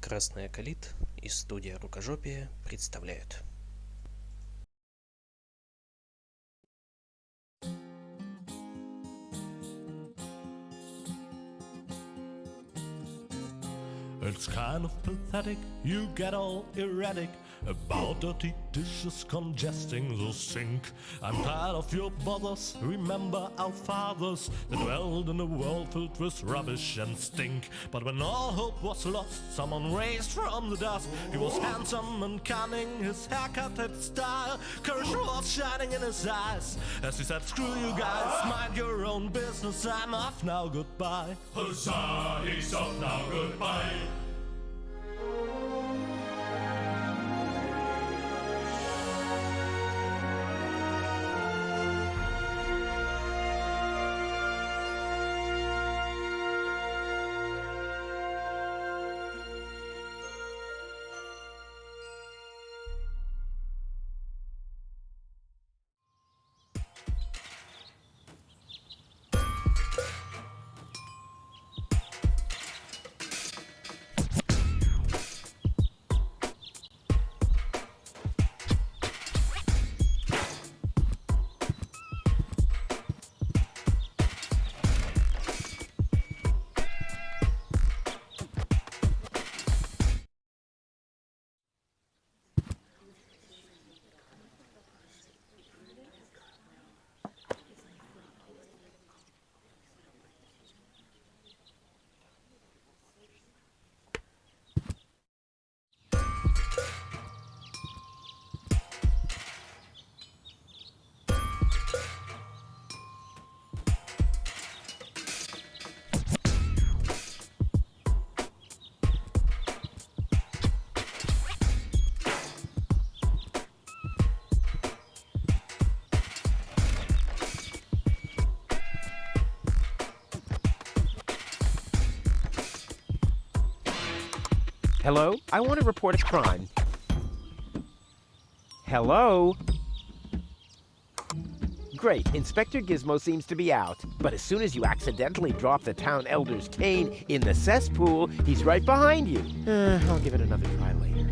Красная Калит и студия Рукожопия представляют. It's kind of pathetic, you get all erratic about dirty dishes congesting the sink. I'm tired of your bothers, remember our fathers that dwelled in a world filled with rubbish and stink. But when all hope was lost, someone raised from the dust. He was handsome and cunning, his haircut had style. Courage was shining in his eyes as he said, screw you guys, mind your own business, I'm off now, goodbye. Huzzah, he's off now, goodbye. Hello? I want to report a crime. Hello? Great, Inspector Gizmo seems to be out. But as soon as you accidentally drop the town elder's cane in the cesspool, he's right behind you. I'll give it another try later.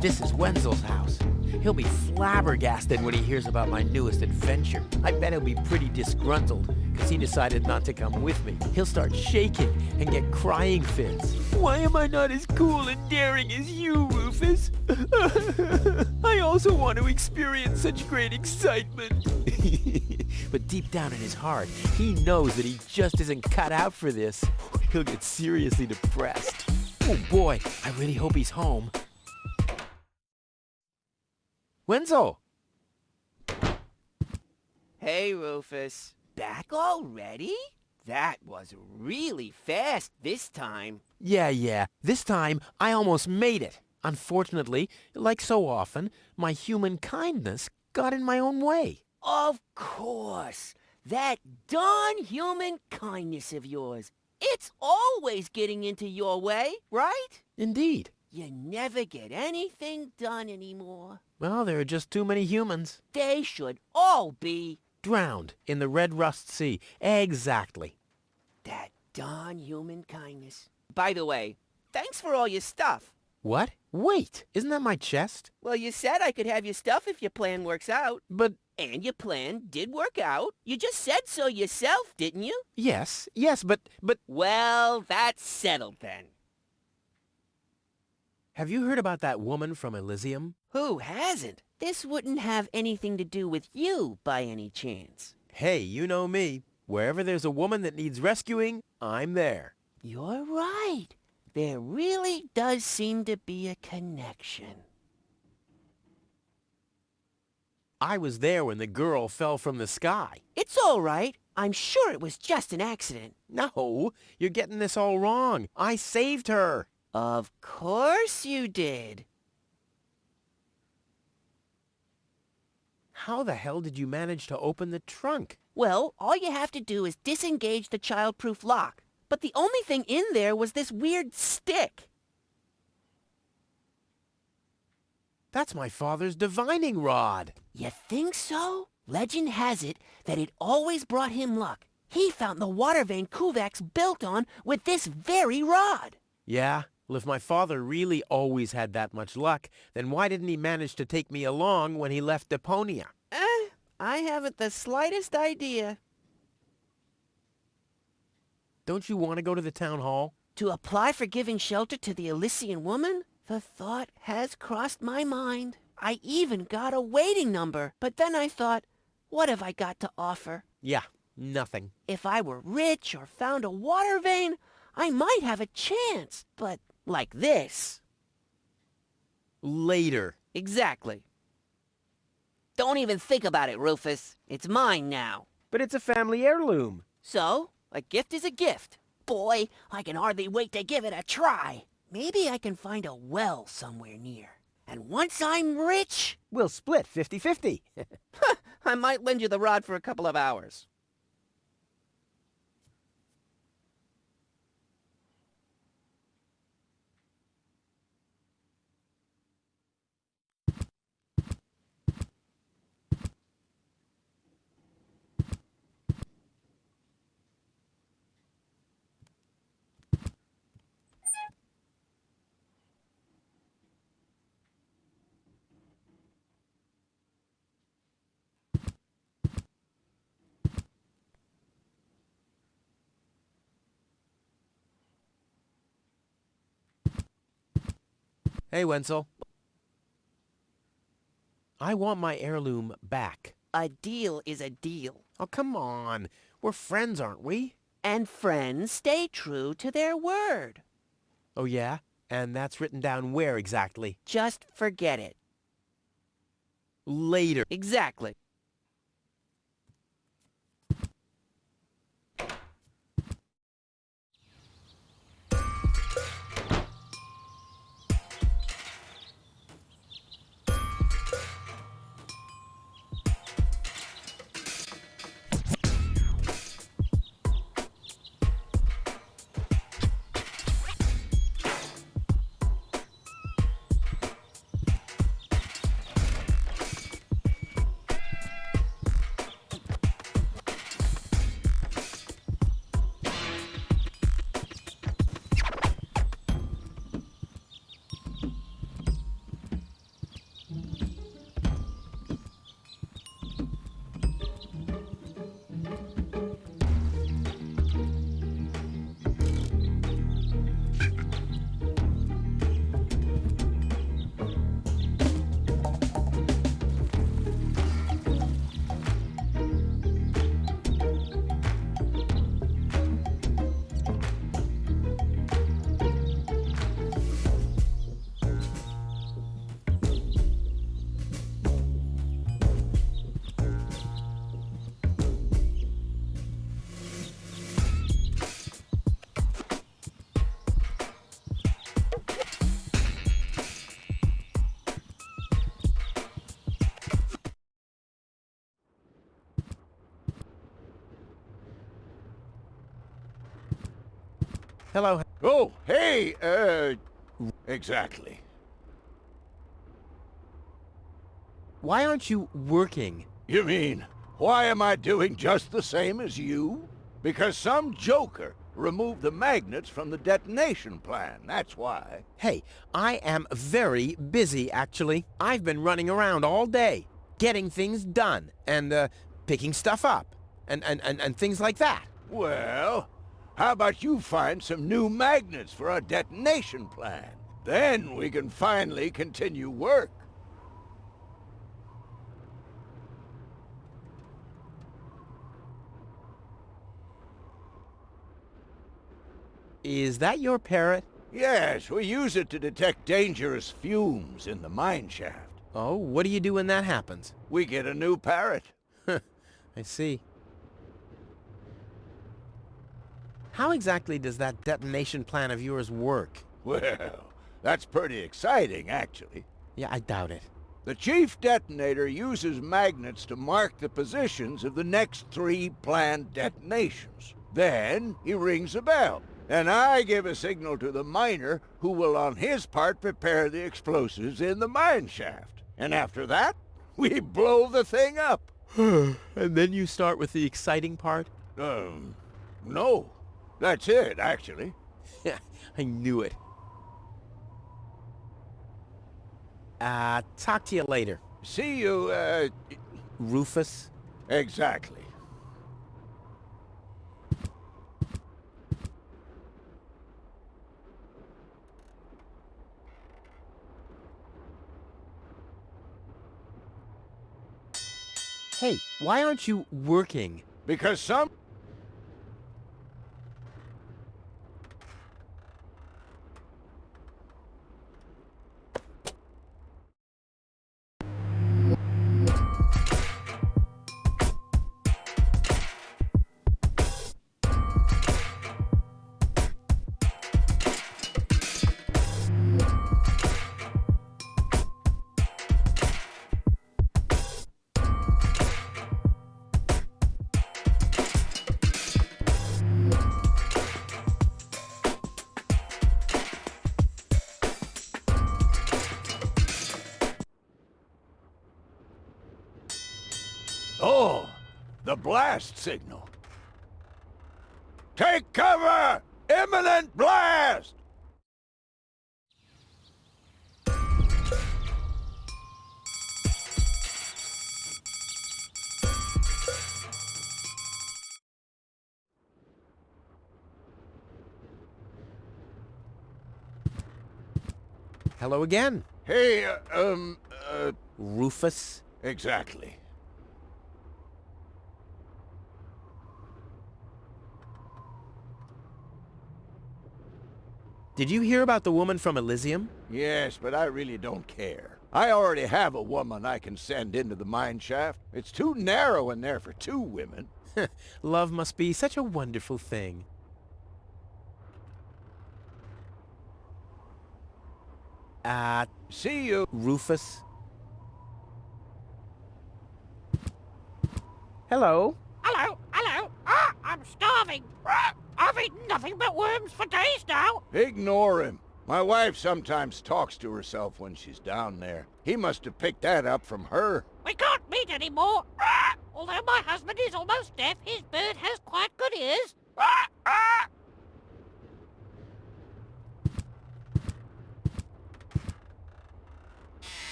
This is Wenzel's house. He'll be flabbergasted when he hears about my newest adventure. I bet he'll be pretty disgruntled, because he decided not to come with me. He'll start shaking and get crying fits. Why am I not as cool and daring as you, Rufus? I also want to experience such great excitement. But deep down in his heart, he knows that he just isn't cut out for this. He'll get seriously depressed. Oh boy, I really hope he's home. Wenzel! Hey, Rufus. Back already? That was really fast this time. Yeah. This time, I almost made it. Unfortunately, like so often, my human kindness got in my own way. Of course. That darn human kindness of yours. It's always getting into your way, right? Indeed. You never get anything done anymore. Well, there are just too many humans. They should all be Drowned in the Red Rust Sea. Exactly. that darn human kindness. By the way, thanks for all your stuff. What? Wait, isn't that my chest? Well, you said I could have your stuff if your plan works out. But, And your plan did work out. You just said so yourself, didn't you? yes, but... Well, that's settled then. Have you heard about that woman from Elysium? Who hasn't? This wouldn't have anything to do with you by any chance. Hey, you know me. Wherever there's a woman that needs rescuing, I'm there. You're right. There really does seem to be a connection. I was there when the girl fell from the sky. It's all right. I'm sure it was just an accident. No, you're getting this all wrong. I saved her. Of course you did. How the hell did you manage to open the trunk? Well, all you have to do is disengage the child-proof lock. But the only thing in there was this weird stick. That's my father's divining rod. You think so? Legend has it that it always brought him luck. He found the water vein Kuvak's built on with this very rod. Yeah? Well, if my father really always had that much luck, then why didn't he manage to take me along when he left Deponia? I haven't the slightest idea. Don't you want to go to the town hall? To apply for giving shelter to the Elysian woman? The thought has crossed my mind. I even got a waiting number, but then I thought, what have I got to offer? Yeah, nothing. If I were rich or found a water vein, I might have a chance, but like this. Later. Exactly. Don't even think about it, Rufus. It's mine now. But it's a family heirloom. So, a gift is a gift. Boy, I can hardly wait to give it a try. Maybe I can find a well somewhere near. And once I'm rich, We'll split 50-50. I might lend you the rod for a couple of hours. Hey, Wenzel. I want my heirloom back. A deal is a deal. Oh, come on. We're friends, aren't we? And friends stay true to their word. Oh, yeah? And that's written down where exactly? Just forget it. Later. Exactly. Hello. Oh, hey, exactly. Why aren't you working? You mean, why am I doing just the same as you? Because some joker removed the magnets from the detonation plan, that's why. Hey, I am very busy, actually. I've been running around all day, getting things done, and, picking stuff up, and things like that. Well, how about you find some new magnets for our detonation plan? Then we can finally continue work. Is that your parrot? Yes, we use it to detect dangerous fumes in the mine shaft. Oh, what do you do when that happens? We get a new parrot. I see. How exactly does that detonation plan of yours work? Well, that's pretty exciting, actually. Yeah, I doubt it. The chief detonator uses magnets to mark the positions of the next 3 planned detonations. Then he rings a bell, and I give a signal to the miner who will on his part prepare the explosives in the mine shaft. And after that, we blow the thing up. And then you start with the exciting part? No. That's it, actually. I knew it. Talk to you later. See you, Rufus? exactly. Hey, why aren't you working? Because some... Oh, the blast signal. Take cover! Imminent blast! Hello again. Hey, Rufus? exactly. Did you hear about the woman from Elysium? Yes, but I really don't care. I already have a woman I can send into the mine shaft. It's too narrow in there for two women. Love must be such a wonderful thing. See you. Rufus? Hello? Hello, hello. I'm starving. I've eaten nothing but worms for days now. Ignore him. My wife sometimes talks to herself when she's down there. He must have picked that up from her. We can't meet anymore. Although my husband is almost deaf, his bird has quite good ears.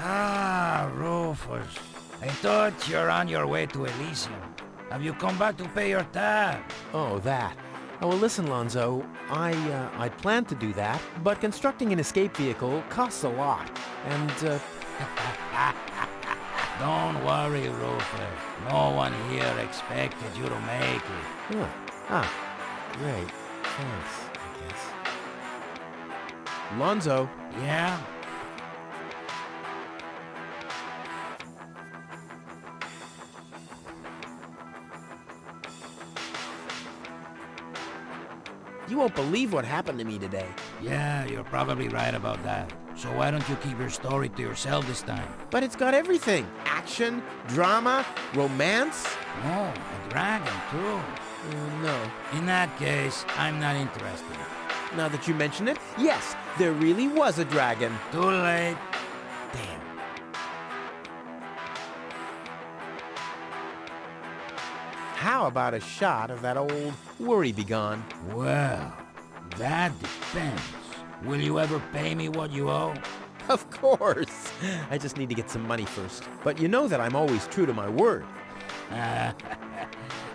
Ah, Rufus. I thought you're on your way to Elysium. Have you come back to pay your tab? Oh, that. Oh, well, listen, Lonzo. I planned to do that, but constructing an escape vehicle costs a lot. And, Don't worry, Rufus. No one here expected you to make it. great. Thanks, I guess. Lonzo. Yeah? You won't believe what happened to me today. Yeah, you're probably right about that. So why don't you keep your story to yourself this time? But it's got everything. Action, drama, romance. Oh, a dragon, too. No. In that case, I'm not interested. Now that you mention it, yes, there really was a dragon. Too late. Damn. How about a shot of that old worry begone? Well, that depends. Will you ever pay me what you owe? Of course. I just need to get some money first. But you know that I'm always true to my word.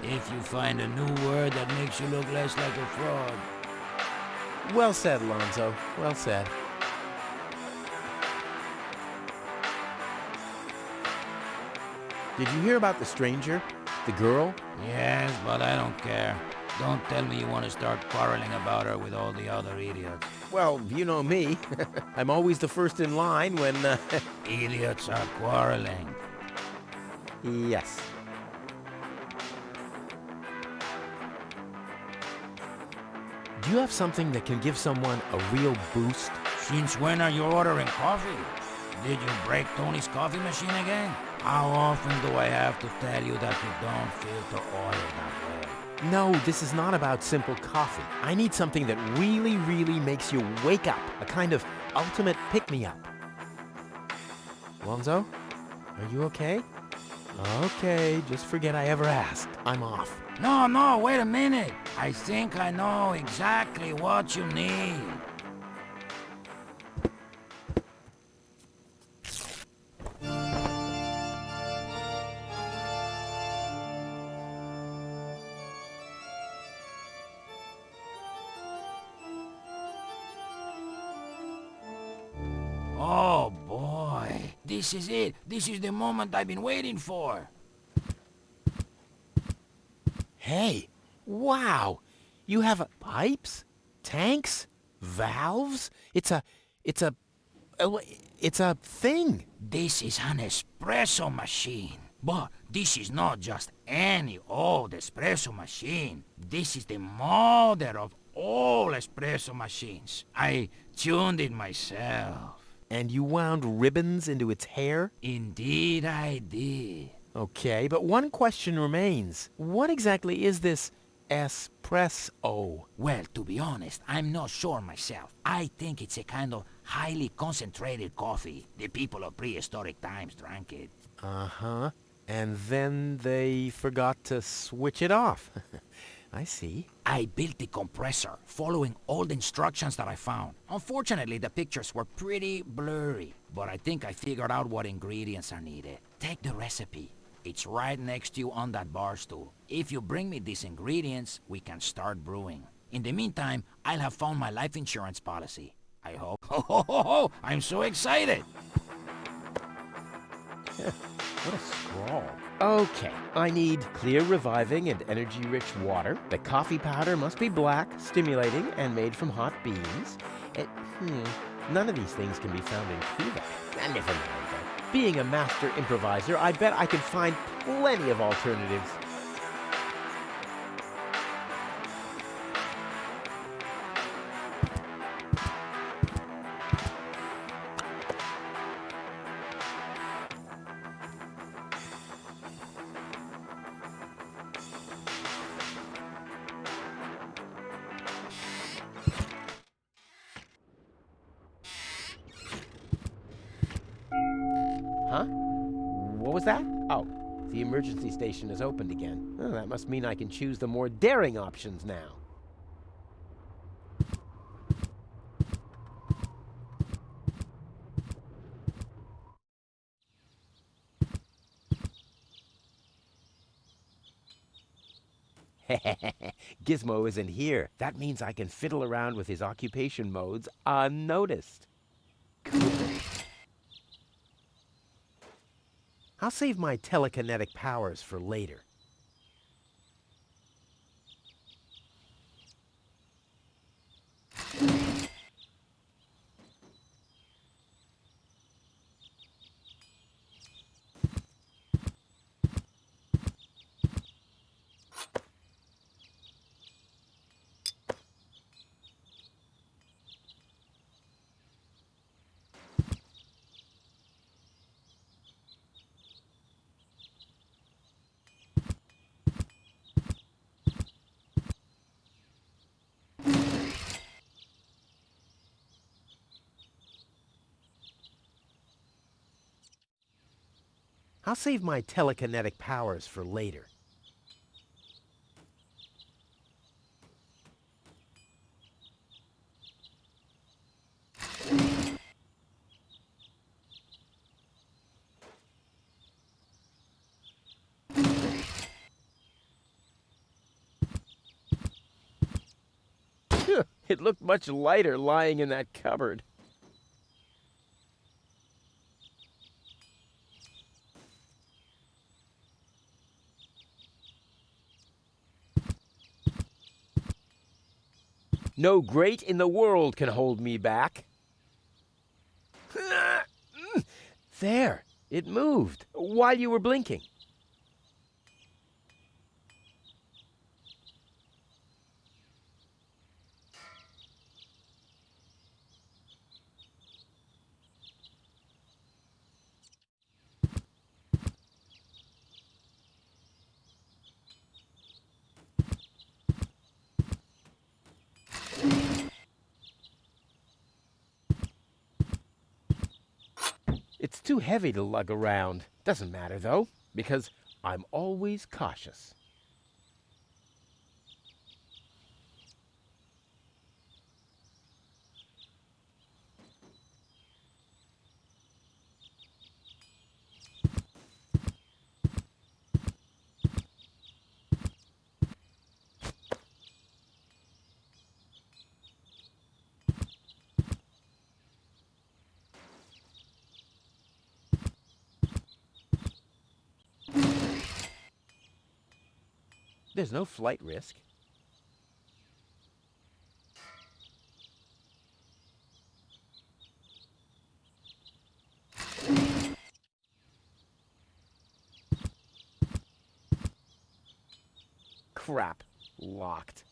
If you find a new word that makes you look less like a fraud. Well said, Lonzo. Well said. Did you hear about the stranger? The girl? Yes, but I don't care. Don't tell me you want to start quarreling about her with all the other idiots. Well, you know me. I'm always the first in line when, Idiots are quarreling. Yes. Do you have something that can give someone a real boost? Since when are you ordering coffee? Did you break Tony's coffee machine again? How often do I have to tell you that you don't filter oil that way? No, this is not about simple coffee. I need something that really, really makes you wake up. A kind of ultimate pick-me-up. Lonzo? Are you okay? Okay, just forget I ever asked. I'm off. No, wait a minute. I think I know exactly what you need. Oh boy, this is it. This is the moment I've been waiting for. Hey, wow! You have pipes? Tanks? Valves? It's a thing. This is an espresso machine. But this is not just any old espresso machine. This is the mother of all espresso machines. I tuned it myself. And you wound ribbons into its hair? Indeed I did. Okay, but one question remains. What exactly is this espresso? Well, to be honest, I'm not sure myself. I think it's a kind of highly concentrated coffee. The people of prehistoric times drank it. Uh-huh. And then they forgot to switch it off. I see. I built the compressor, following all the instructions that I found. Unfortunately, the pictures were pretty blurry, but I think I figured out what ingredients are needed. Take the recipe. It's right next to you on that bar stool. If you bring me these ingredients, we can start brewing. In the meantime, I'll have found my life insurance policy. I hope. Oh, I'm so excited! What a scrawl. Okay, I need clear, reviving, and energy-rich water. The coffee powder must be black, stimulating, and made from hot beans. None of these things can be found in Cuba. Never mind, though. Being a master improviser, I bet I can find plenty of alternatives. Huh? What was that? Oh, the emergency station is opened again. Oh, that must mean I can choose the more daring options now. Gizmo isn't here. That means I can fiddle around with his occupation modes unnoticed. Cool. I'll save my telekinetic powers for later. I'll save my telekinetic powers for later. It looked much lighter lying in that cupboard. No grate in the world can hold me back. There, it moved while you were blinking. It's too heavy to lug around. Doesn't matter, though, because I'm always cautious. There's no flight risk. Crap. Locked.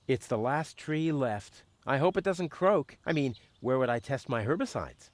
It's the last tree left. I hope it doesn't croak. I mean, where would I test my herbicides?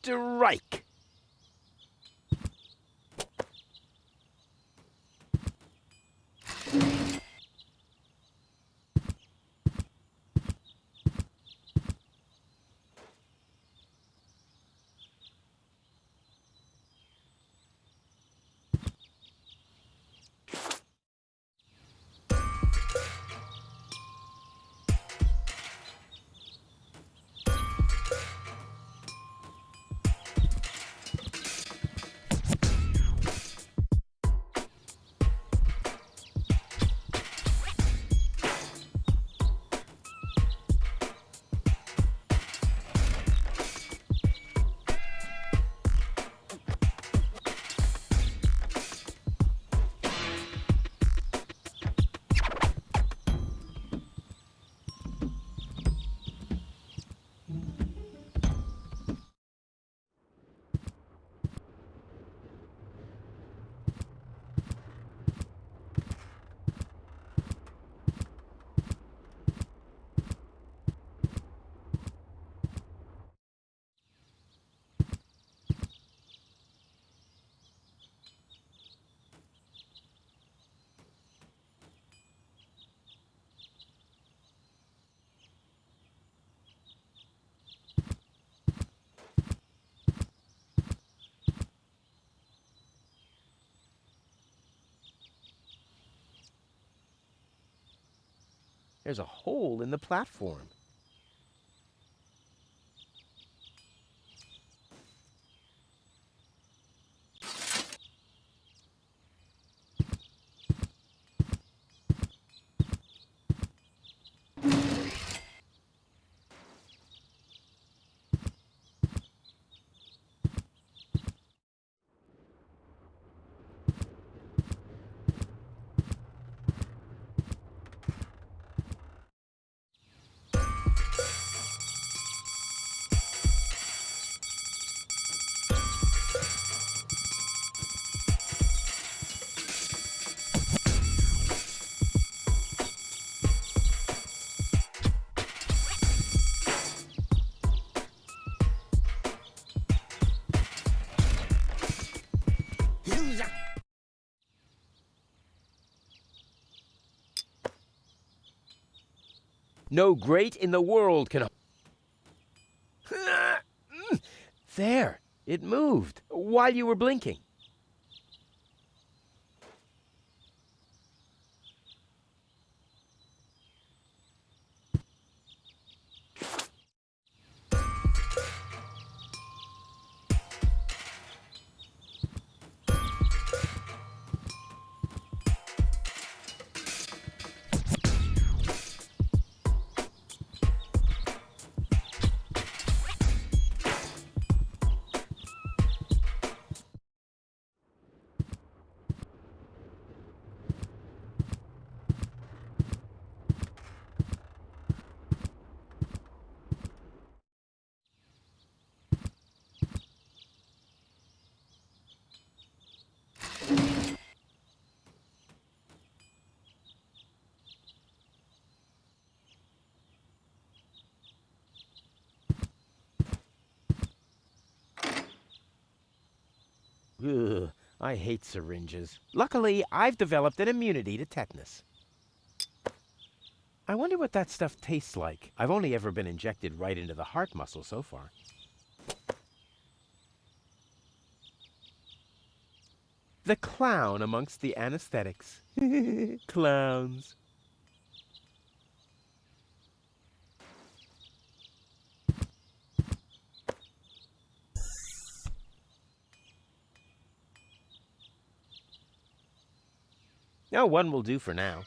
Strike! There's a hole in the platform. No grate in the world can... There, it moved while you were blinking. Ugh, I hate syringes. Luckily, I've developed an immunity to tetanus. I wonder what that stuff tastes like. I've only ever been injected right into the heart muscle so far. The clown amongst the anesthetics. Clowns. No, one will do for now.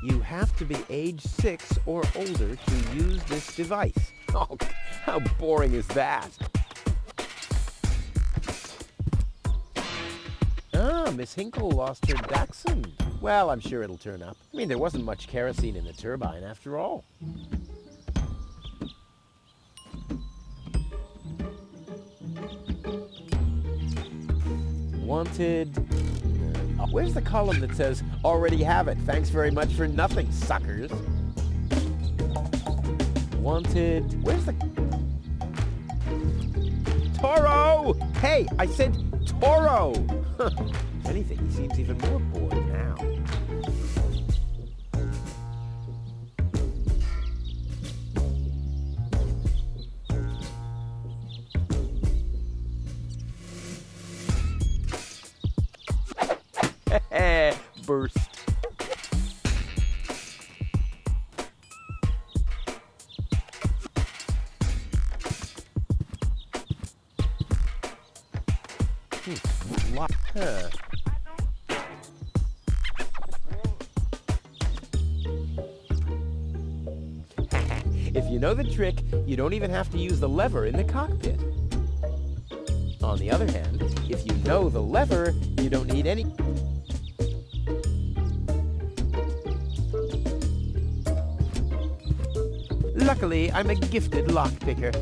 You have to be age 6 or older to use this device. Oh, how boring is that? Ah, Miss Hinkle lost her dachshund. Well, I'm sure it'll turn up. I mean, there wasn't much kerosene in the turbine after all. Wanted... where's the column that says, already have it, thanks very much for nothing, suckers? Wanted... where's the... Toro! Hey, I said Toro! If anything, he seems even more bored now. Burst. Huh. If you know the trick, you don't even have to use the lever in the cockpit. On the other hand, if you know the lever, you don't need any... Luckily, I'm a gifted lockpicker.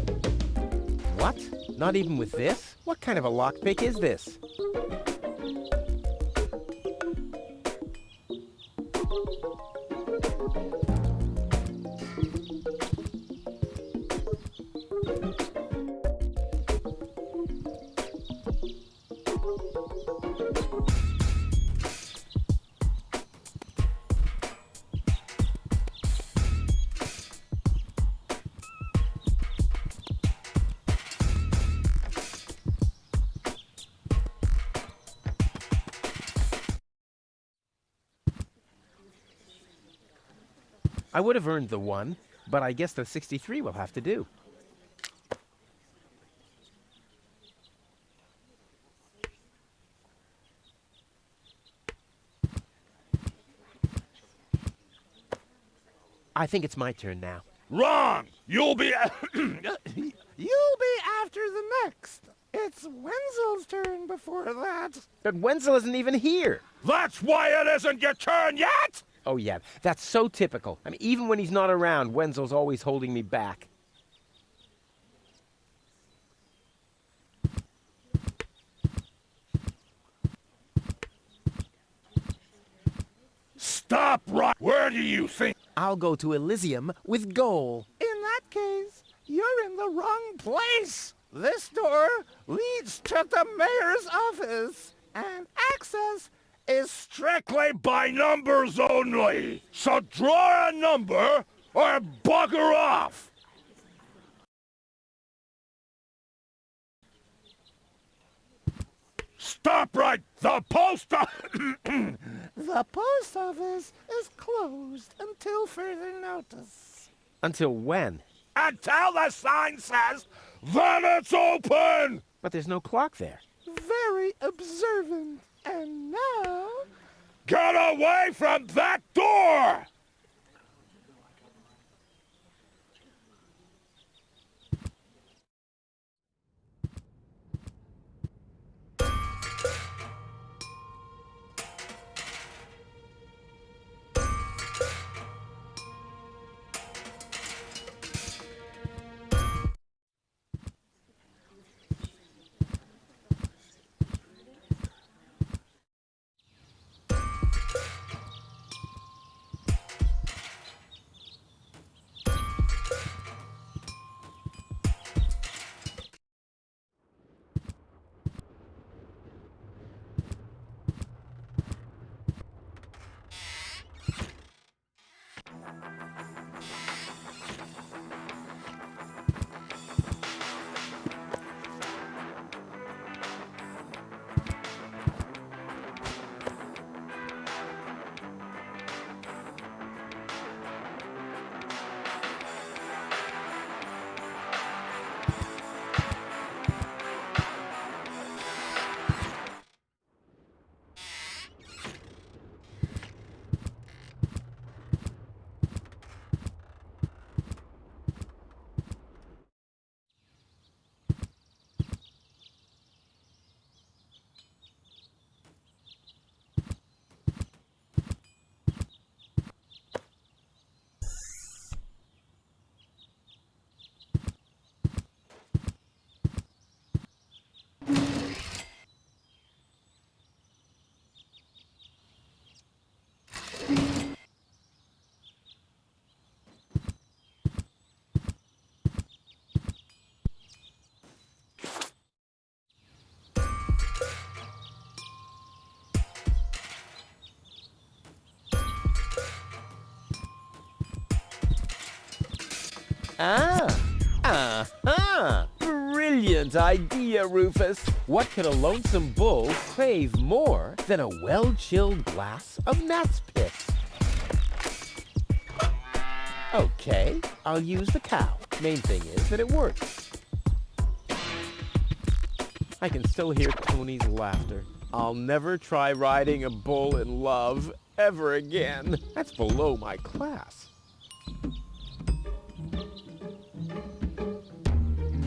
What? Not even with this? What kind of a lockpick is this? I would have earned the 1, but I guess the 63 will have to do. I think it's my turn now. Wrong! You'll be... You'll be after the next. It's Wenzel's turn before that. But Wenzel isn't even here. That's why it isn't your turn yet! Oh yeah, that's so typical. I mean, even when he's not around, Wenzel's always holding me back. Stop right... Where do you think... I'll go to Elysium with Goal. In that case, you're in the wrong place. This door leads to the mayor's office, and access is Strictly by numbers only! So draw a number or bugger off! Stop right... The post... The post office is closed until further notice. Until when? Until the sign says, then it's open! But there's no clock there. Very observant. And now... Get away from that door! Brilliant idea, Rufus. What could a lonesome bull crave more than a well-chilled glass of gnat's piss? Okay, I'll use the cow. Main thing is that it works. I can still hear Tony's laughter. I'll never try riding a bull in love ever again. That's below my class.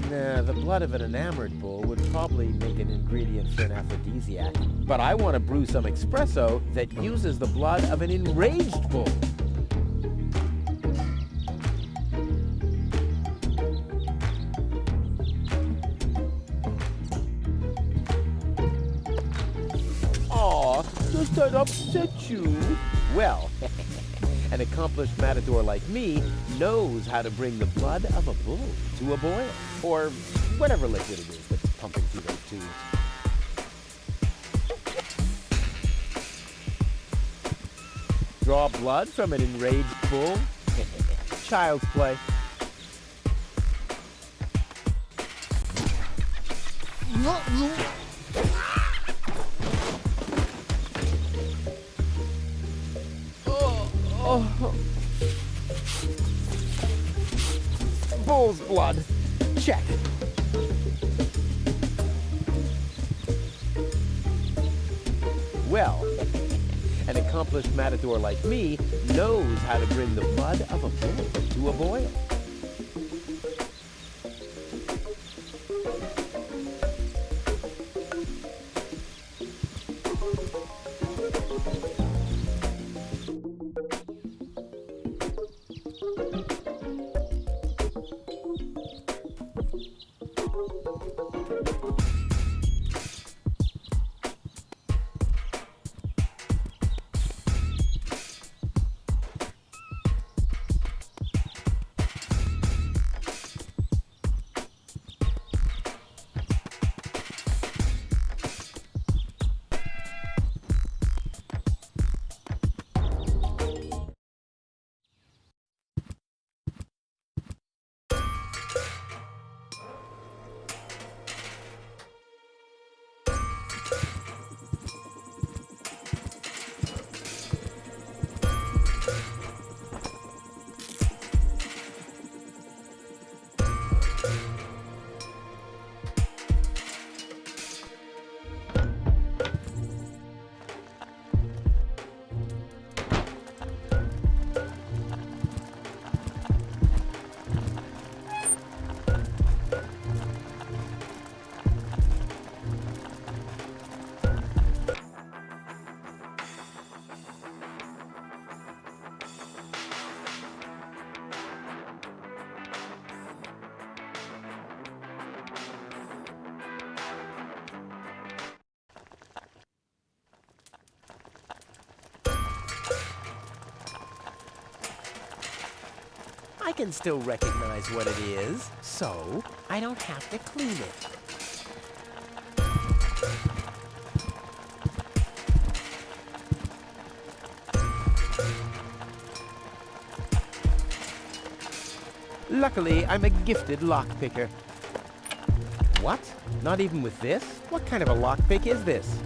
Nah, the blood of an enamored bull would probably make an ingredient for an aphrodisiac. But I want to brew some espresso that uses the blood of an enraged bull. Aw, does that upset you? Well, an accomplished matador like me knows how to bring the blood of a bull to a boil. Or whatever liquid it is that's pumping through those tubes. Draw blood from an enraged bull? Child's play. Bull's blood. Check. Well, an accomplished matador like me knows how to bring the blood of a bull to a boil. I can still recognize what it is, so I don't have to clean it. Luckily, I'm a gifted lockpicker. What? Not even with this? What kind of a lockpick is this?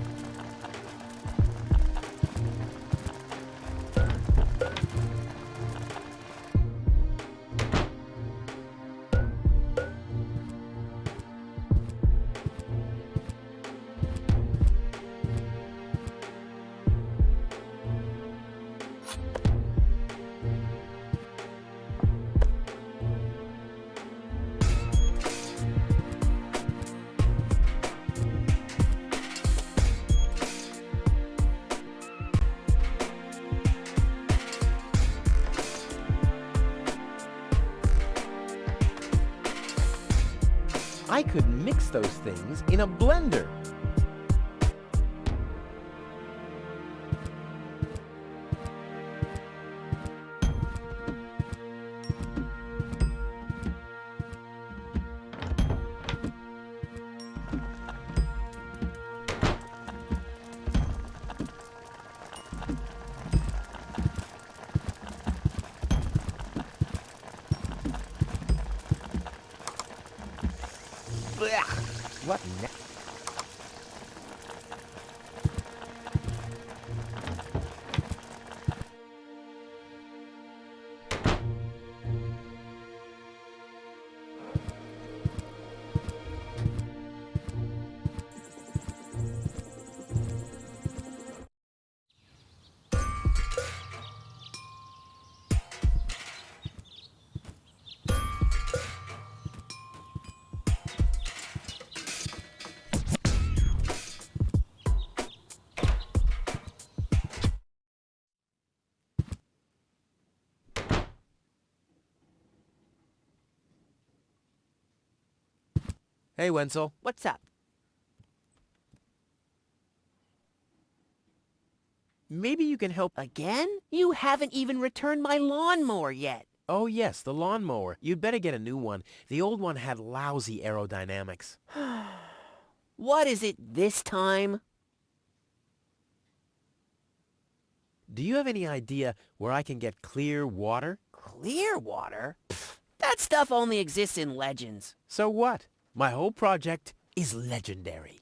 I could mix those things in a blender. What now? Hey, Wenzel. What's up? Maybe you can help. Again? You haven't even returned my lawnmower yet. Oh, yes, the lawnmower. You'd better get a new one. The old one had lousy aerodynamics. What is it this time? Do you have any idea where I can get clear water? Clear water? Pfft, that stuff only exists in legends. So what? My whole project is legendary.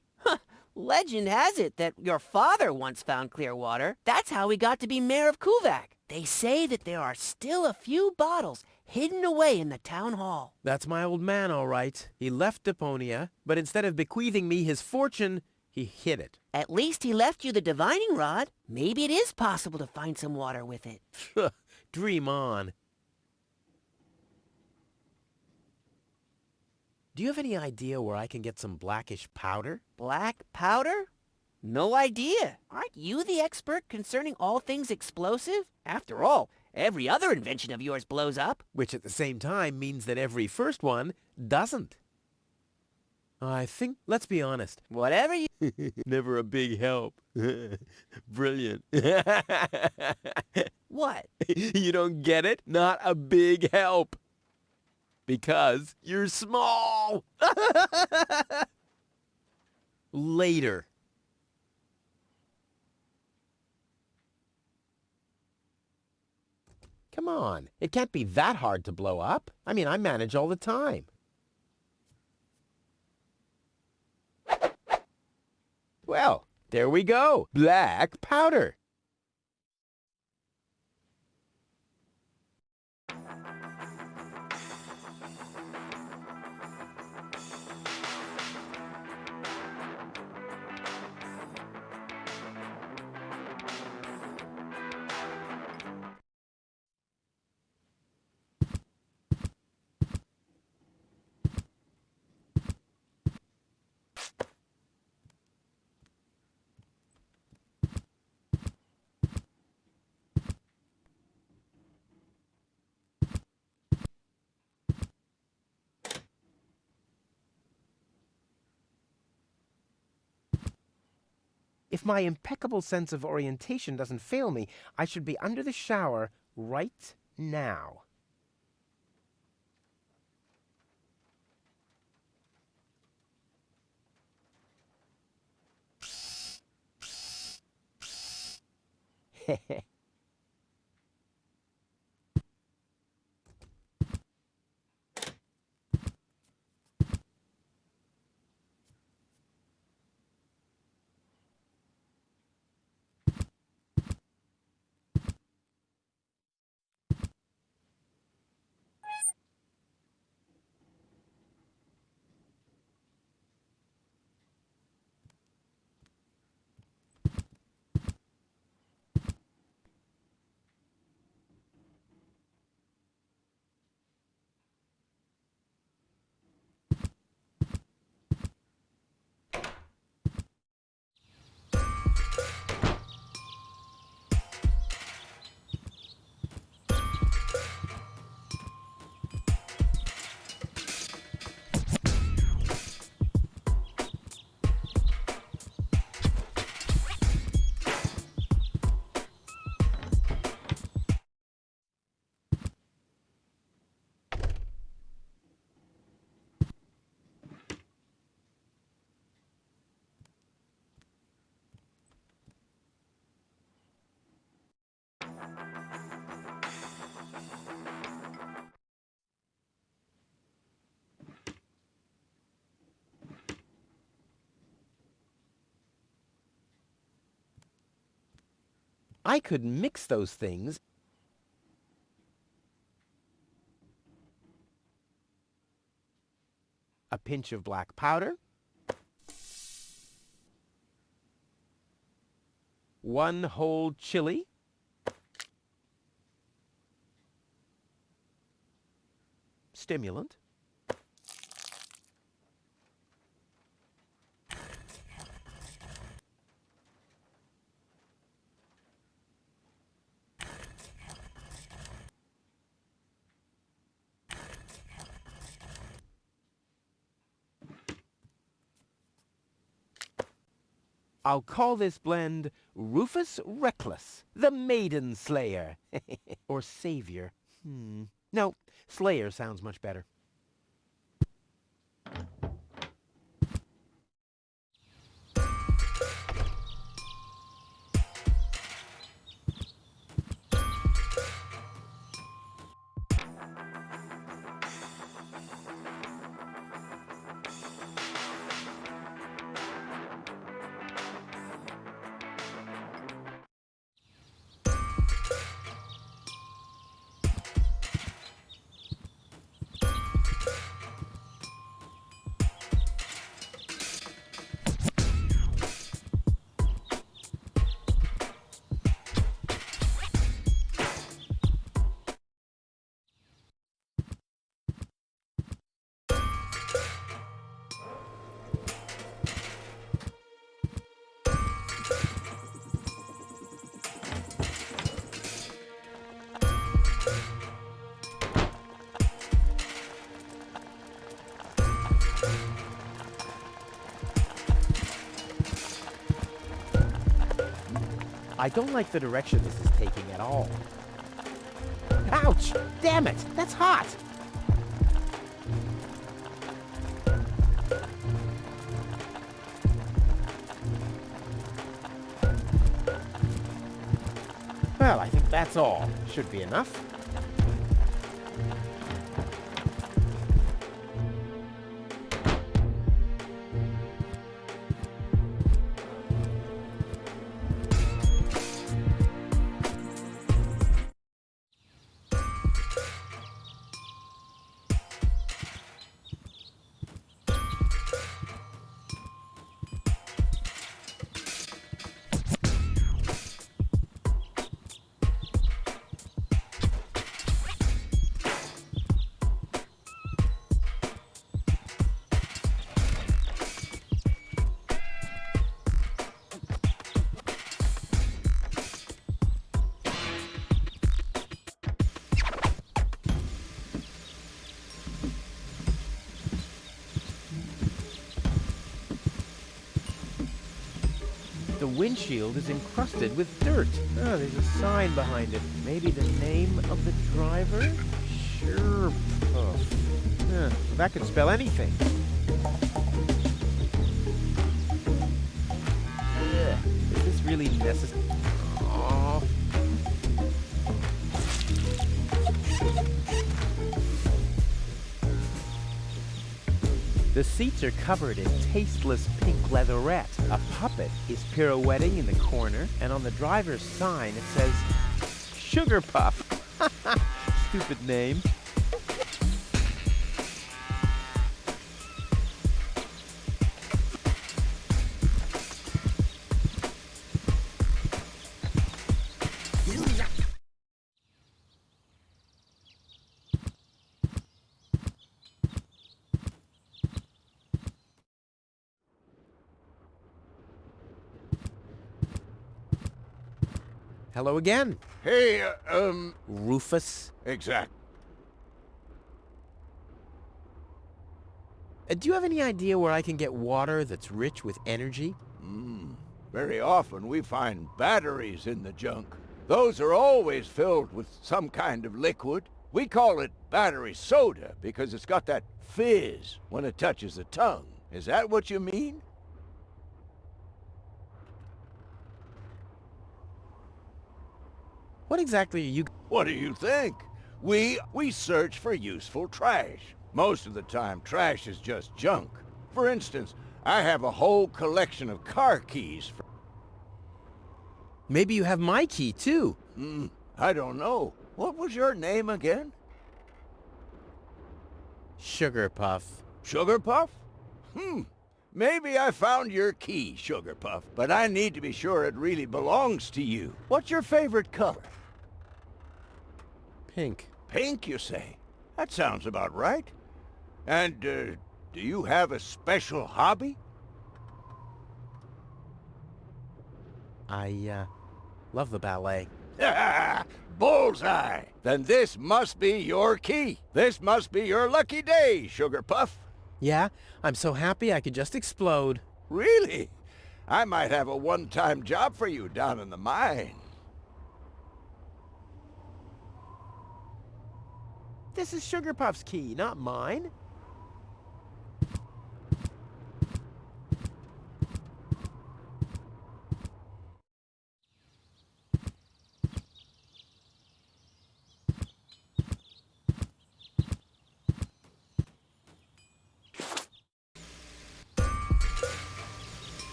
Legend has it that your father once found clear water. That's how he got to be mayor of Kuvak. They say that there are still a few bottles hidden away in the town hall. That's my old man, all right. He left Deponia, but instead of bequeathing me his fortune, he hid it. At least he left you the divining rod. Maybe it is possible to find some water with it. Dream on. Do you have any idea where I can get some blackish powder? Black powder? No idea. Aren't you the expert concerning all things explosive? After all, every other invention of yours blows up. Which at the same time means that every first one doesn't. I think, let's be honest. Whatever you... Never a big help. Brilliant. What? You don't get it? Not a big help. Because you're small. Later. Come on. It can't be that hard to blow up. I mean, I manage all the time. Well, there we go. Black powder. If my impeccable sense of orientation doesn't fail me, I should be under the shower right now. I could mix those things. A pinch of black powder. 1 whole chili. Stimulant. I'll call this blend Rufus Reckless, the Maiden Slayer. Or Savior. No, Slayer sounds much better. I don't like the direction this is taking at all. Ouch! Damn it! That's hot! Well, I think that's all. Should be enough. The windshield is encrusted with dirt. Oh, there's a sign behind it. Maybe the name of the driver? Sure. That could spell anything. Is this really necessary? Oh. The seats are covered in tasteless pink leatherette. A puppet is pirouetting in the corner, and on the driver's sign it says, Sugar Puff. Stupid name. Hello again. Hey, Rufus. exact. Do you have any idea where I can get water that's rich with energy? Very often we find batteries in the junk. Those are always filled with some kind of liquid. We call it battery soda because it's got that fizz when it touches the tongue. Is that what you mean? What exactly are you... What do you think? We search for useful trash. Most of the time, trash is just junk. For instance, I have a whole collection of car keys. Maybe you have my key, too. I don't know. What was your name again? Sugar Puff. Sugar Puff? Maybe I found your key, Sugar Puff, but I need to be sure it really belongs to you. What's your favorite color? Pink. Pink, you say? That sounds about right. And, do you have a special hobby? I love the ballet. Bullseye! Then this must be your key. This must be your lucky day, Sugar Puff. Yeah, I'm so happy I could just explode. Really? I might have a one-time job for you down in the mine. This is Sugar Puff's key, not mine.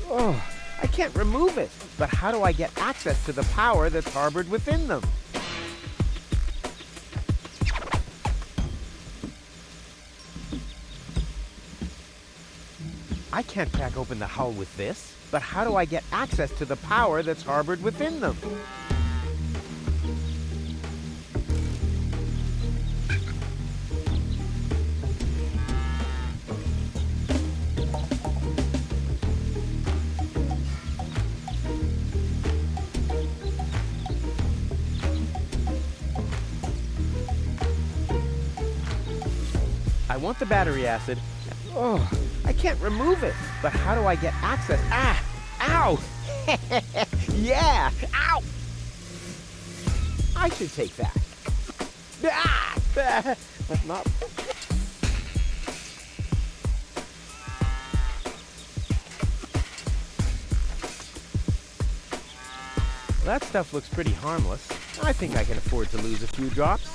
Oh, I can't remove it. But how do I get access to the power that's harbored within them? I can't crack open the hull with this. But how do I get access to the power that's harbored within them? I want the battery acid. Oh, I can't remove it. But how do I get access? Ah! Ow! Yeah! Ow! I should take that. Ah! But not... That stuff looks pretty harmless. I think I can afford to lose a few drops.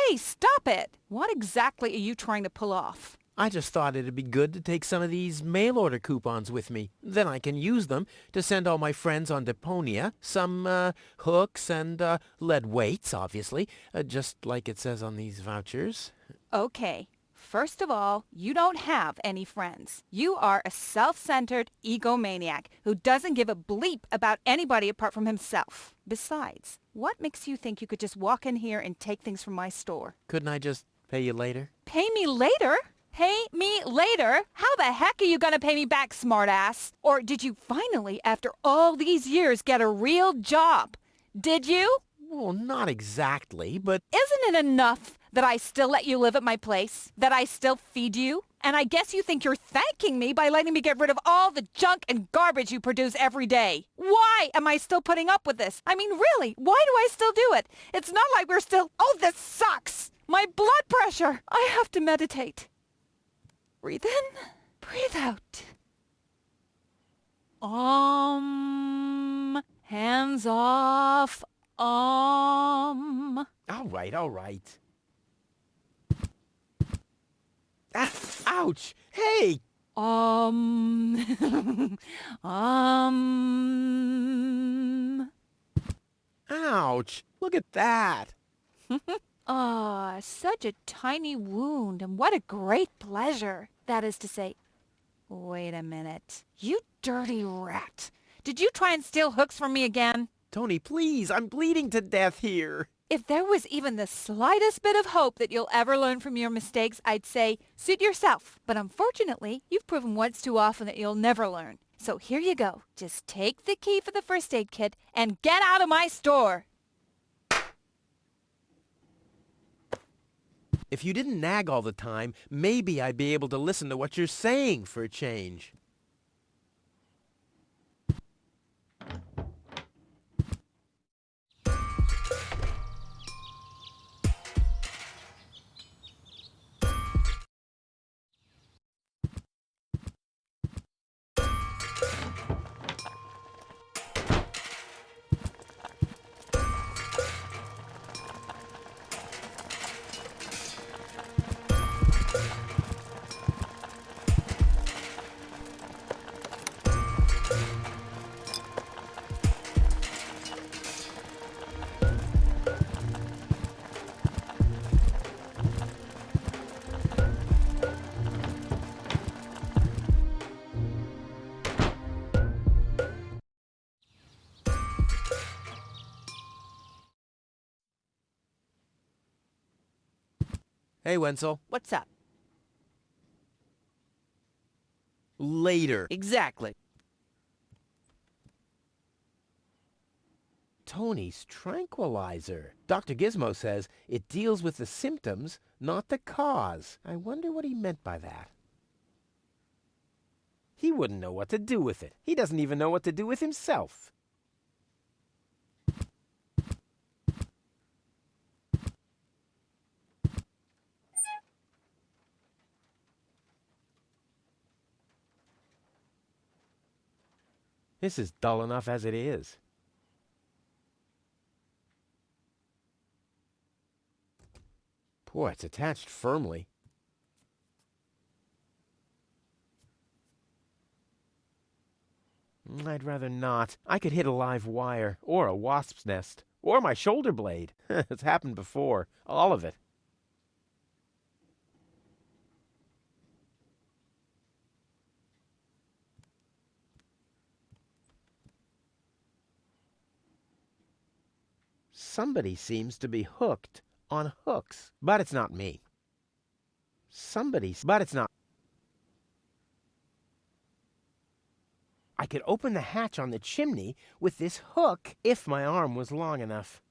Hey, stop it! What exactly are you trying to pull off? I just thought it'd be good to take some of these mail order coupons with me. Then I can use them to send all my friends on Deponia some hooks and lead weights, obviously, just like it says on these vouchers. Okay, first of all, you don't have any friends. You are a self-centered egomaniac who doesn't give a bleep about anybody apart from himself. Besides, what makes you think you could just walk in here and take things from my store? Couldn't I just pay you later? Pay me later? Pay me later? How the heck are you gonna pay me back, smartass? Or did you finally, after all these years, get a real job? Did you? Well, not exactly, but... Isn't it enough that I still let you live at my place? That I still feed you? And I guess you think you're thanking me by letting me get rid of all the junk and garbage you produce every day. Why am I still putting up with this? I mean, really, why do I still do it? It's not like we're still... Oh, this sucks! My blood pressure! I have to meditate. Breathe in, breathe out. Hands off. All right, all right. Ah, ouch! Hey! Ouch! Look at that! Ah, such a tiny wound, and what a great pleasure. That is to say, wait a minute. You dirty rat. Did you try and steal hooks from me again? Tony, please, I'm bleeding to death here. If there was even the slightest bit of hope that you'll ever learn from your mistakes, I'd say, suit yourself. But unfortunately, you've proven once too often that you'll never learn. So here you go. Just take the key for the first aid kit and get out of my store. If you didn't nag all the time, maybe I'd be able to listen to what you're saying for a change. Hey, Wenzel. What's up? Later. Exactly. Tony's tranquilizer. Dr. Gizmo says it deals with the symptoms, not the cause. I wonder what he meant by that. He wouldn't know what to do with it. He doesn't even know what to do with himself. This is dull enough as it is. Boy, it's attached firmly. I'd rather not. I could hit a live wire, or a wasp's nest, or my shoulder blade. It's happened before. All of it. Somebody seems to be hooked on hooks, but it's not me. But it's not. I could open the hatch on the chimney with this hook if my arm was long enough.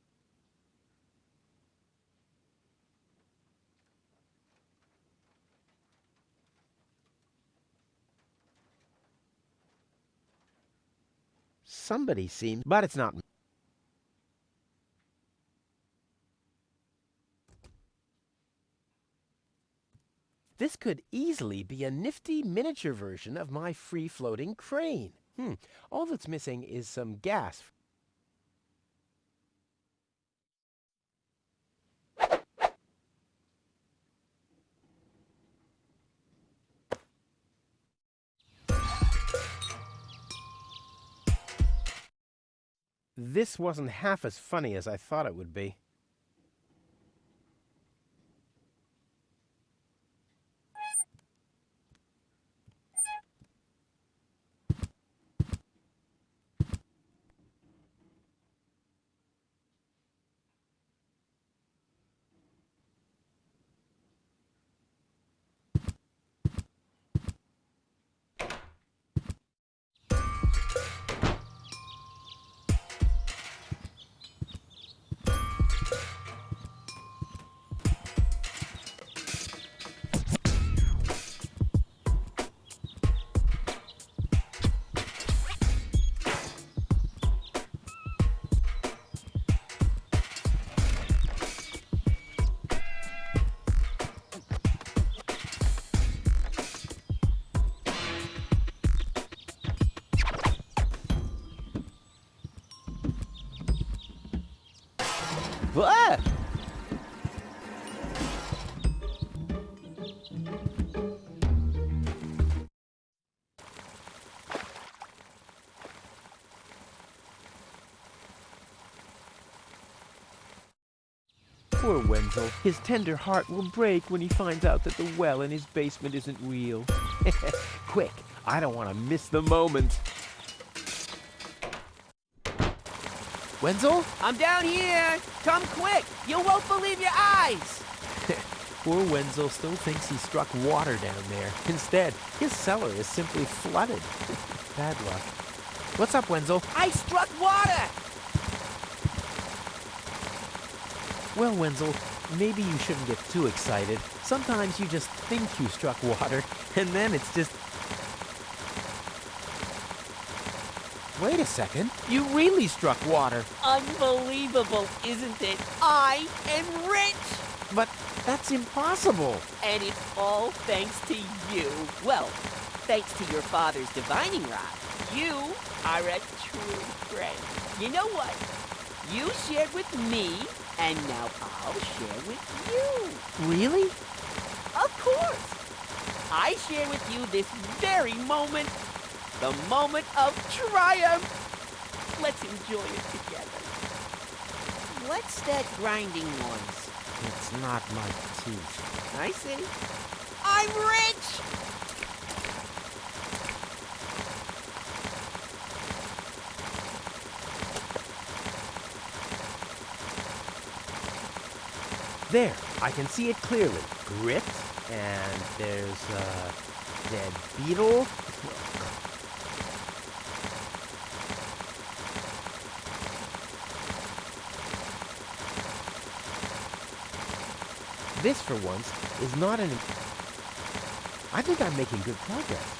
Somebody seems, but it's not me. This could easily be a nifty miniature version of my free-floating crane. All that's missing is some gas. This wasn't half as funny as I thought it would be. What? Poor Wenzel. His tender heart will break when he finds out that the well in his basement isn't real. Quick, I don't want to miss the moment. Wenzel? I'm down here! Come quick! You won't believe your eyes! Poor Wenzel still thinks he struck water down there. Instead, his cellar is simply flooded. Bad luck. What's up, Wenzel? I struck water! Well, Wenzel, maybe you shouldn't get too excited. Sometimes you just think you struck water, and then it's just... Wait a second. You really struck water. Unbelievable, isn't it? I am rich! But that's impossible. And it's all thanks to you. Well, thanks to your father's divining rod. You are a true friend. You know what? You shared with me, and now I'll share with you. Really? Of course. I share with you this very moment, the moment of triumph. Let's enjoy it together. What's that grinding noise? It's not my teeth. I see. I'm rich! There, I can see it clearly. Grit, and there's a dead beetle. This, for once, is not an... I think I'm making good progress.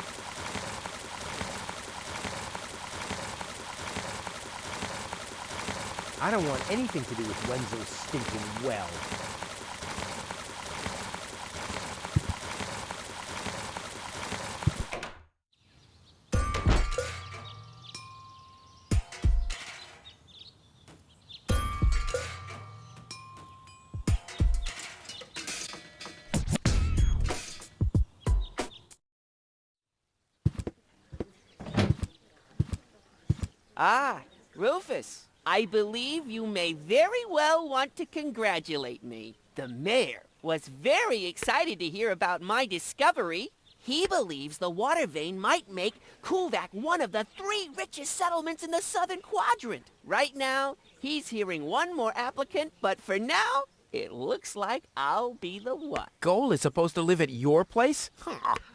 I don't want anything to do with Wenzel's stinking well. Ah, Rufus, I believe you may very well want to congratulate me. The mayor was very excited to hear about my discovery. He believes the water vein might make Kuvak one of the 3 richest settlements in the southern quadrant. Right now, he's hearing one more applicant, but for now, it looks like I'll be the one. Goal is supposed to live at your place?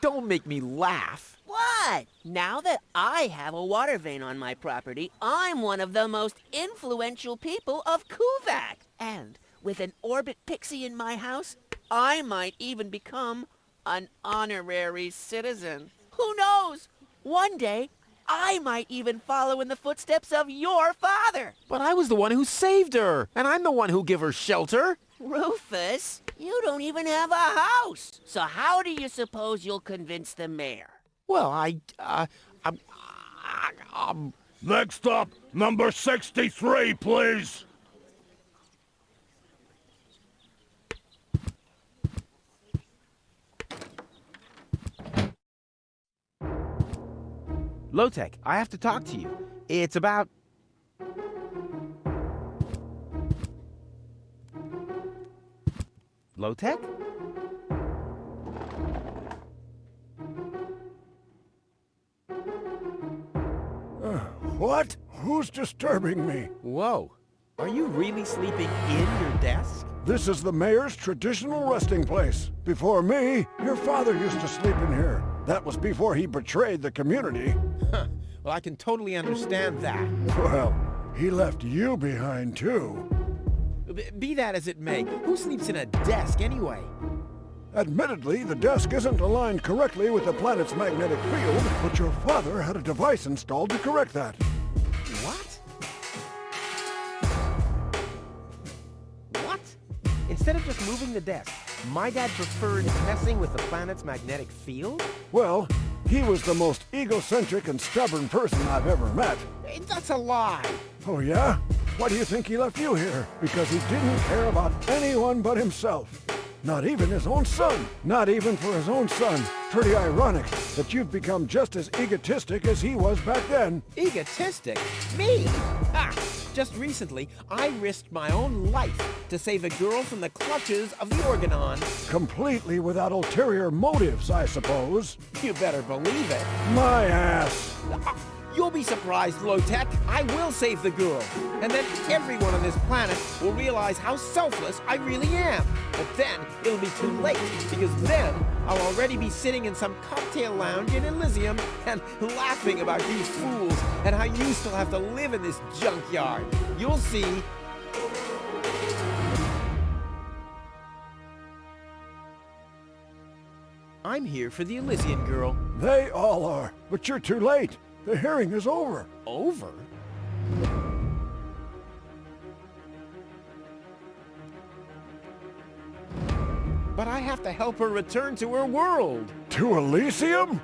Don't make me laugh. What? Now that I have a water vein on my property, I'm one of the most influential people of Kuvak. And with an orbit pixie in my house, I might even become an honorary citizen. Who knows? One day, I might even follow in the footsteps of your father. But I was the one who saved her, and I'm the one who gave her shelter. Rufus, you don't even have a house. So how do you suppose you'll convince the mayor? Well, Next up, number 63, please. Low-Tech, I have to talk to you. It's about... Low-Tech? What? Who's disturbing me? Whoa. Are you really sleeping in your desk? This is the mayor's traditional resting place. Before me, your father used to sleep in here. That was before he betrayed the community. Well, I can totally understand that. Well, he left you behind, too. Be that as it may, who sleeps in a desk anyway? Admittedly, the desk isn't aligned correctly with the planet's magnetic field, but your father had a device installed to correct that. What? What? Instead of just moving the desk, my dad preferred messing with the planet's magnetic field? Well, he was the most egocentric and stubborn person I've ever met. That's a lie. Oh, yeah? Why do you think he left you here? Because he didn't care about anyone but himself. Not even his own son. Not even for his own son. Pretty ironic that you've become just as egotistic as he was back then. Egotistic? Me? Ah! Just recently, I risked my own life to save a girl from the clutches of the Organon. Completely without ulterior motives, I suppose. You better believe it. My ass. You'll be surprised, Low-Tech. I will save the girl. And then everyone on this planet will realize how selfless I really am. But then it'll be too late, because then I'll already be sitting in some cocktail lounge in Elysium and laughing about you fools and how you still have to live in this junkyard. You'll see. I'm here for the Elysian girl. They all are, but you're too late. The hearing is over. Over? But I have to help her return to her world. To Elysium?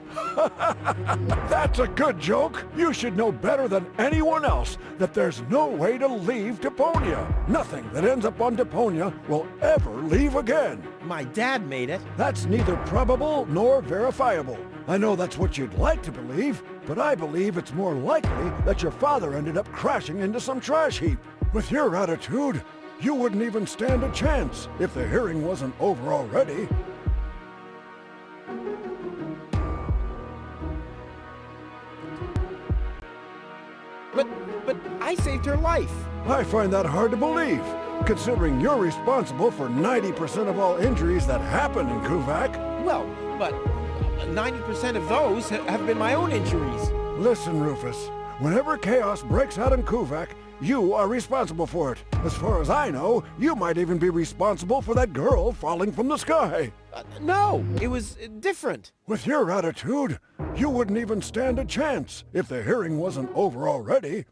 That's a good joke. You should know better than anyone else that there's no way to leave Deponia. Nothing that ends up on Deponia will ever leave again. My dad made it. That's neither probable nor verifiable. I know that's what you'd like to believe, but I believe it's more likely that your father ended up crashing into some trash heap. With your attitude, you wouldn't even stand a chance if the hearing wasn't over already. But I saved her life. I find that hard to believe, considering you're responsible for 90% of all injuries that happen in Kuvak. Well, but 90% of those have been my own injuries. Listen, Rufus, whenever chaos breaks out in Kuvak, you are responsible for it. As far as I know, you might even be responsible for that girl falling from the sky. No, it was different. With your attitude, you wouldn't even stand a chance if the hearing wasn't over already.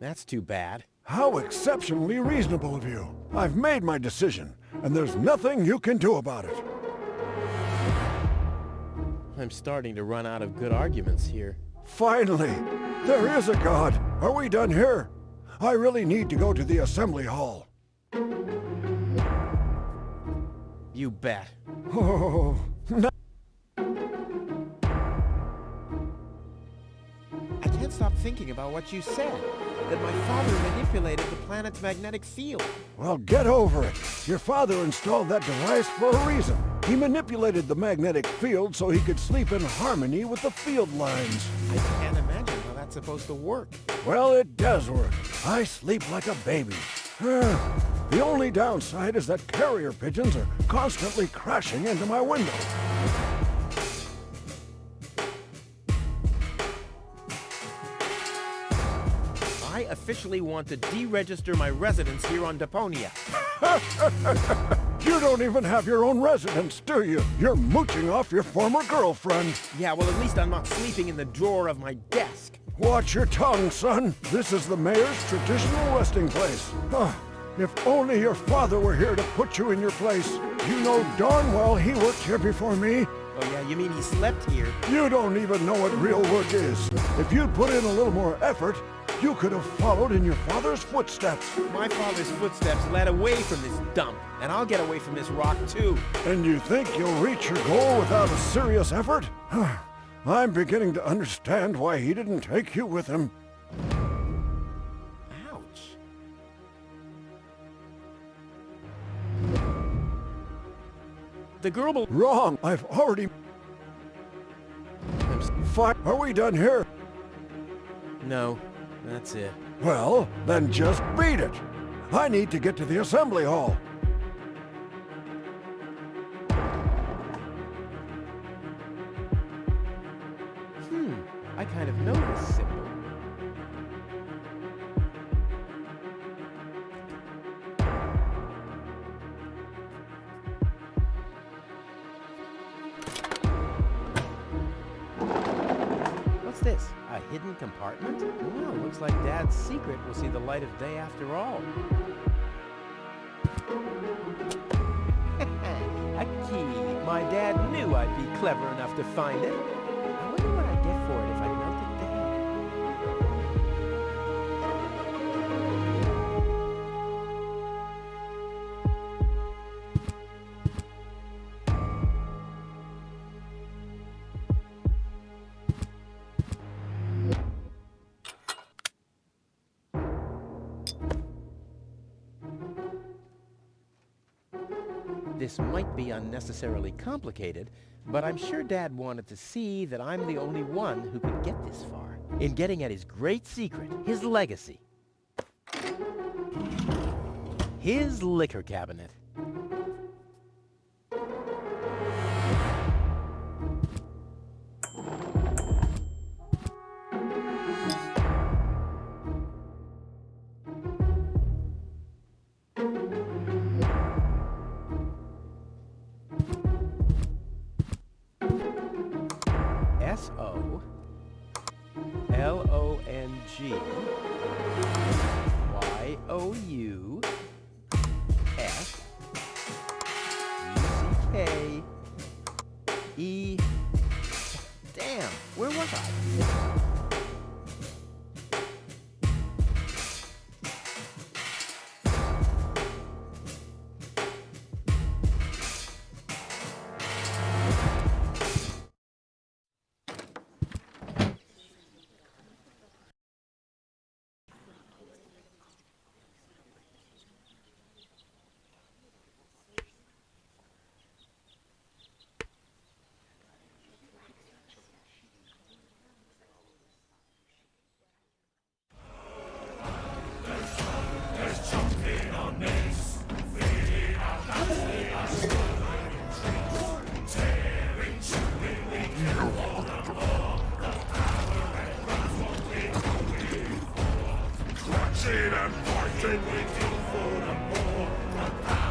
That's too bad. How exceptionally reasonable of you. I've made my decision, and there's nothing you can do about it. I'm starting to run out of good arguments here. Finally! There is a God! Are we done here? I really need to go to the assembly hall. You bet. Oh, no. I can't stop thinking about what you said. That my father manipulated the planet's magnetic field. Well, get over it. Your father installed that device for a reason. He manipulated the magnetic field so he could sleep in harmony with the field lines. I can't imagine how that's supposed to work. Well, it does work. I sleep like a baby. The only downside is that carrier pigeons are constantly crashing into my window. I officially want to deregister my residence here on Deponia. You don't even have your own residence, do you? You're mooching off your former girlfriend. Yeah, well, at least I'm not sleeping in the drawer of my desk. Watch your tongue, son. This is the mayor's traditional resting place. If only your father were here to put you in your place. You know darn well he worked here before me. Oh yeah, you mean he slept here? You don't even know what real work is. If you'd put in a little more effort, you could have followed in your father's footsteps. My father's footsteps led away from this dump, and I'll get away from this rock too. And you think you'll reach your goal without a serious effort? I'm beginning to understand why he didn't take you with him. Ouch. The girl will... Wrong! I've already... Fine. Are we done here? No, that's it. Well, then just beat it. I need to get to the assembly hall. I kind of know this symbol. What's this? A hidden compartment? Wow, looks like Dad's secret will see the light of day after all. A key. My dad knew I'd be clever enough to find it. I wonder what I'd get for it if I melted down. This might be unnecessarily complicated, but I'm sure Dad wanted to see that I'm the only one who could get this far. In getting at his great secret, his legacy. His liquor cabinet. Solonguke. Damn, where was I? See them fighting with you for the war.